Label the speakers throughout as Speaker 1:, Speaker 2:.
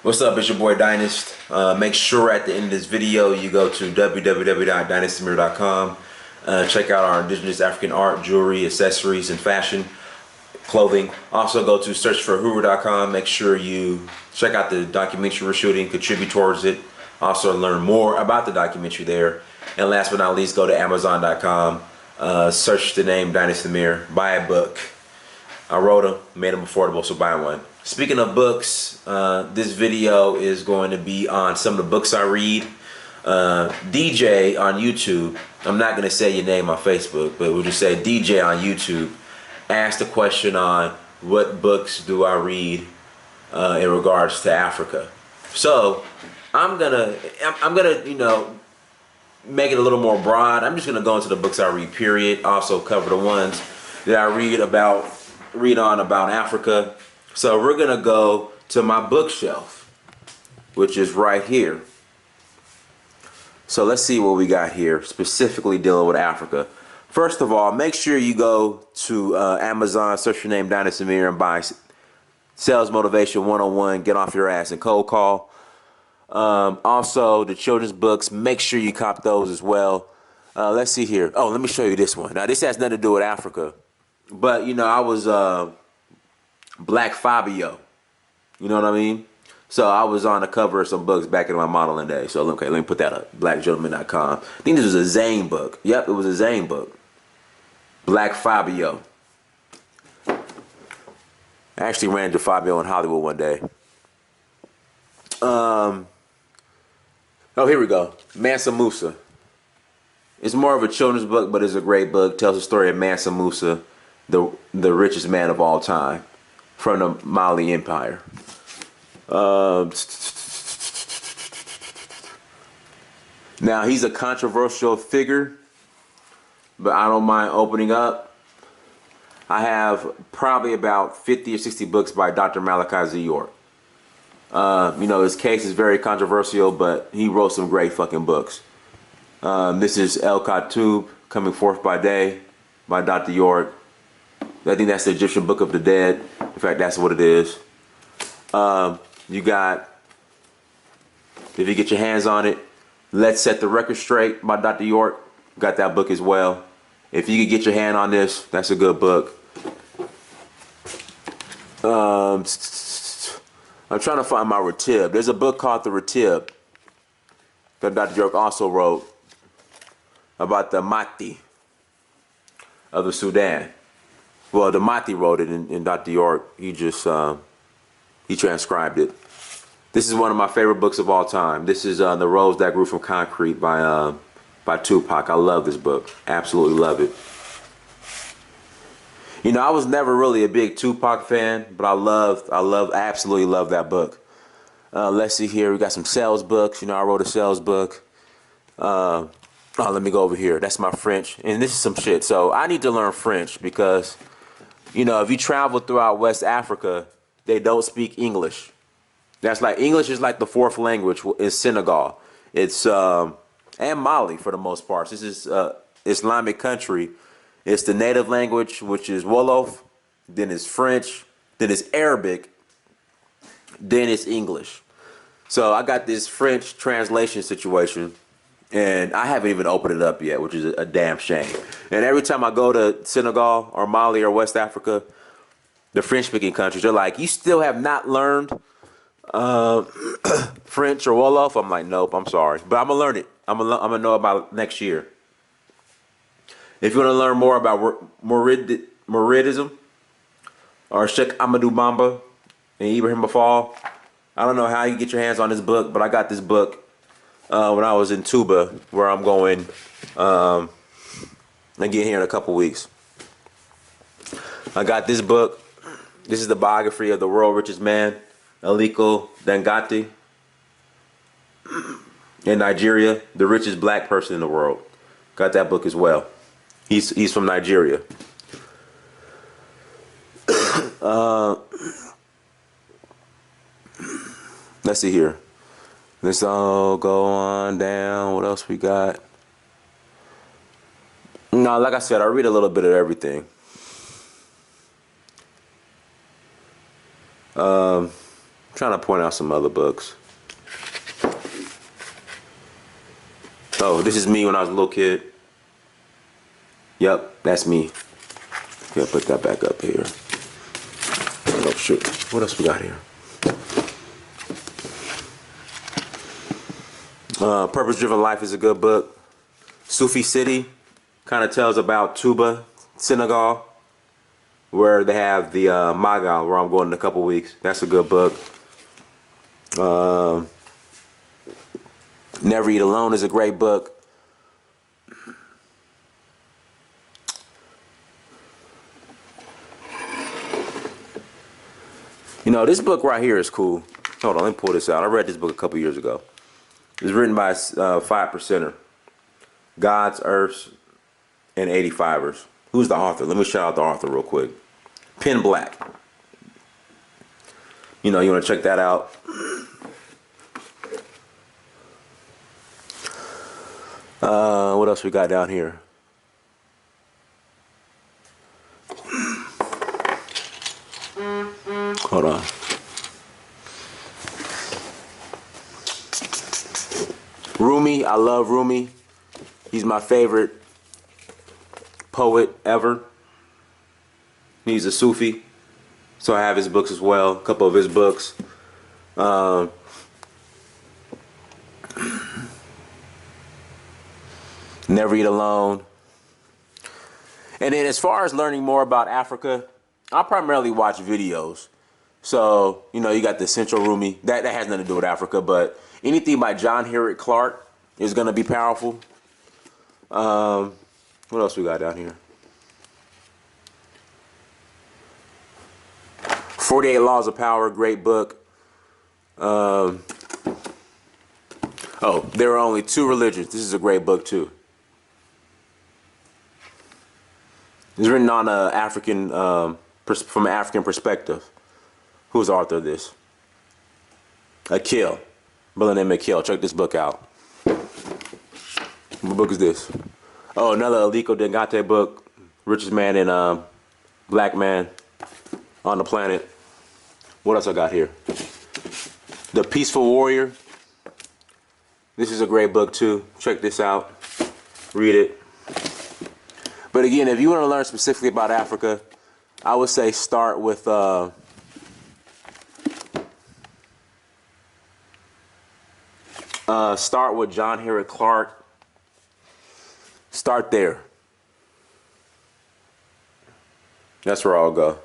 Speaker 1: What's up, it's your boy Dynast. Make sure at the end of this video you go to www.dynastamir.com. Check out our indigenous African art, jewelry, accessories, and fashion, clothing. Also go to searchforhoover.com. Make sure you check out the documentary we're shooting, contribute towards it. Also learn more about the documentary there. And last but not least, go to amazon.com. Search the name Dynast Amir. Buy a book. I wrote them, made them affordable, so buy one. Speaking of books, this video is going to be on some of the books I read. DJ on YouTube, I'm not going to say your name on Facebook, but we'll just say DJ on YouTube, asked a question on what books do I read in regards to Africa. So I'm gonna make it a little more broad. I'm just gonna go into the books I read, period. Also cover the ones that I read on about Africa. So we're gonna go to my bookshelf, which is right here. So let's see what we got here, specifically dealing with Africa. First of all, make sure you go to Amazon, search your name Dynast Amir, and buy Sales Motivation 101, Get Off Your Ass and Cold Call. Also, the children's books, make sure you cop those as well. Let's see here. Oh, let me show you this one. Now, this has nothing to do with Africa. But, I was Black Fabio. You know what I mean? So I was on the cover of some books back in my modeling days. So, okay, let me put that up. BlackGentleman.com. I think this was a Zane book. Yep, it was a Zane book. Black Fabio. I actually ran into Fabio in Hollywood one day. Oh, here we go. Mansa Musa. It's more of a children's book, but it's a great book. Tells the story of Mansa Musa, the richest man of all time, from the Mali Empire. Now, he's a controversial figure, but I don't mind opening up. I have probably about 50 or 60 books by Dr. Malachi Z. York. His case is very controversial, but he wrote some great fucking books. This is El Khatub, Coming Forth by Day, by Dr. York. I think that's the Egyptian Book of the Dead. In fact, that's what it is. You got, if you get your hands on it, Let's Set the Record Straight by Dr. York. Got that book as well. If you could get your hand on this, that's a good book. I'm trying to find my Ratib. There's a book called The Ratib that Dr. York also wrote about the Mahdi of the Sudan. Well, the Mahdi wrote it, and Dr. York, he just, he transcribed it. This is one of my favorite books of all time. This is The Rose That Grew from Concrete by Tupac. I love this book. Absolutely love it. I was never really a big Tupac fan, but I absolutely love that book. Let's see here. We got some sales books. I wrote a sales book. Oh, let me go over here. That's my French. And this is some shit. So I need to learn French because, if you travel throughout West Africa, they don't speak English. English is like the fourth language in Senegal. It's, and Mali for the most part. This is Islamic country. It's the native language, which is Wolof, then it's French, then it's Arabic, then it's English. So I got this French translation situation, and I haven't even opened it up yet, which is a damn shame. And every time I go to Senegal or Mali or West Africa, the French-speaking countries, they're like, you still have not learned French or Wolof? I'm like, nope, I'm sorry. But I'm going to learn it. I'm gonna know about it next year. If you want to learn more about Mouridism or Sheikh Ahmadou Bamba and Ibrahim Afal, I don't know how you get your hands on this book, but I got this book when I was in Tuba, where I'm going again here in a couple weeks. I got this book. This is the biography of the world's richest man, Aliko Dangote, in Nigeria, the richest black person in the world. Got that book as well. He's from Nigeria. Let's see here. Let's all go on down. What else we got? No, like I said, I read a little bit of everything. trying to point out some other books. Oh, this is me when I was a little kid. Yep, that's me. Yeah, put that back up here. Oh, shoot. What else we got here? Purpose Driven Life is a good book. Sufi City kind of tells about Tuba, Senegal, where they have the Magal, where I'm going in a couple weeks. That's a good book. Never Eat Alone is a great book. You know, this book right here is cool. Hold on, let me pull this out. I read this book a couple years ago. It's written by 5%er. Gods, Earths, and 85ers. Who's the author? Let me shout out the author real quick. Penn Black. You know, you want to check that out. What else we got down here? Hold on. Rumi, I love Rumi. He's my favorite poet ever. He's a Sufi, so I have his books as well. A couple of his books. Never Eat Alone. And then as far as learning more about Africa, I primarily watch videos. So, you know, you got the Central Rumi. That has nothing to do with Africa, but anything by John Henrik Clarke is going to be powerful. What else we got down here? 48 Laws of Power, great book. Oh, There Are Only Two Religions. This is a great book too. It's written on from an African perspective. Who's the author of this? Akil. Brother named Akil. Check this book out. What book is this? Oh, another Aliko Dangote book. Richest man and black man on the planet. What else I got here? The Peaceful Warrior. This is a great book too. Check this out. Read it. But again, if you want to learn specifically about Africa, I would say start with John Henrik Clarke. Start there. That's where I'll go.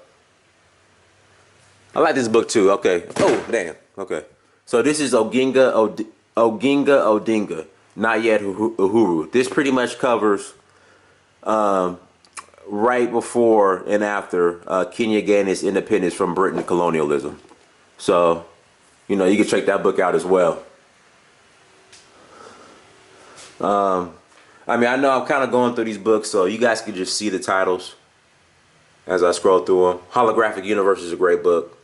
Speaker 1: I like this book too. Okay. Oh, damn. Okay. So this is Oginga Odinga, Not Yet Uhuru. This pretty much covers right before and after Kenya gained its independence from Britain colonialism. So, you know, you can check that book out as well. I mean, I know I'm kind of going through these books, so you guys can just see the titles as I scroll through them. Holographic Universe is a great book.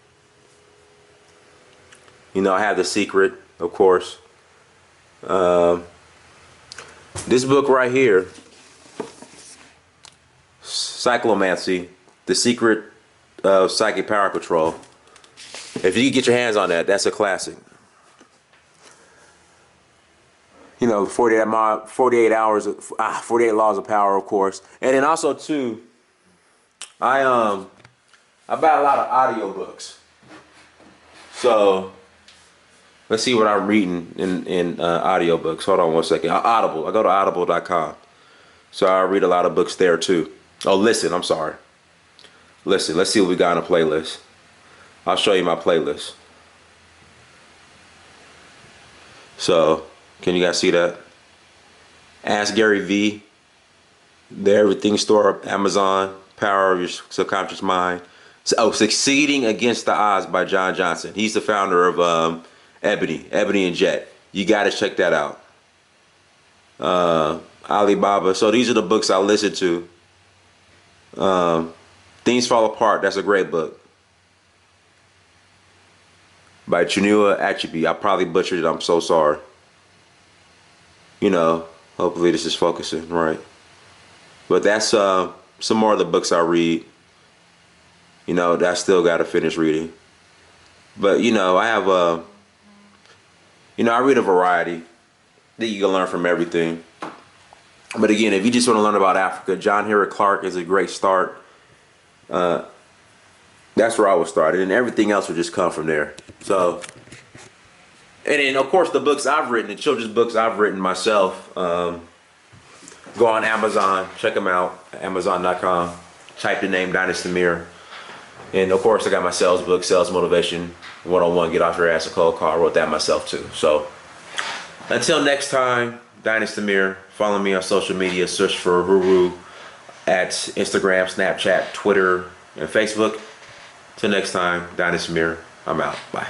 Speaker 1: You know, I have The Secret, of course. This book right here, Cyclomancy, The Secret of Psychic Power Control. If you can get your hands on that, that's a classic. You know, 48 Laws of Power, of course. And then also too, I buy a lot of audiobooks. So let's see what I'm reading in audiobooks. Hold on one second. Audible. I go to audible.com. So I read a lot of books there too. Oh, listen, I'm sorry. Listen, let's see what we got on a playlist. I'll show you my playlist. So, can you guys see that? Ask Gary V. The Everything Store, Amazon, Power of Your Subconscious Mind. So, Succeeding Against the Odds by John Johnson. He's the founder of Ebony and Jet. You got to check that out. Alibaba. So these are the books I listen to. Things Fall Apart. That's a great book. By Chinua Achebe. I probably butchered it. I'm so sorry. You know, hopefully this is focusing right. But that's some more of the books I read. You know, that I still got to finish reading. But you know, I have a, you know, I read a variety. That you can learn from everything. But again, if you just want to learn about Africa, John Henrik Clarke is a great start. That's where I would start, and everything else would just come from there. So, and then of course the books I've written, the children's books I've written myself. Go on Amazon, check them out, Amazon.com. Type the name Dynasty Mirror. And of course I got my sales book, Sales Motivation 101, Get Off Your Ass, a Cold Call. I wrote that myself too. So until next time, Dynasty Mirror. Follow me on social media. Search for Ruru at Instagram, Snapchat, Twitter, and Facebook. Till next time, Dynasty Mirror. I'm out. Bye.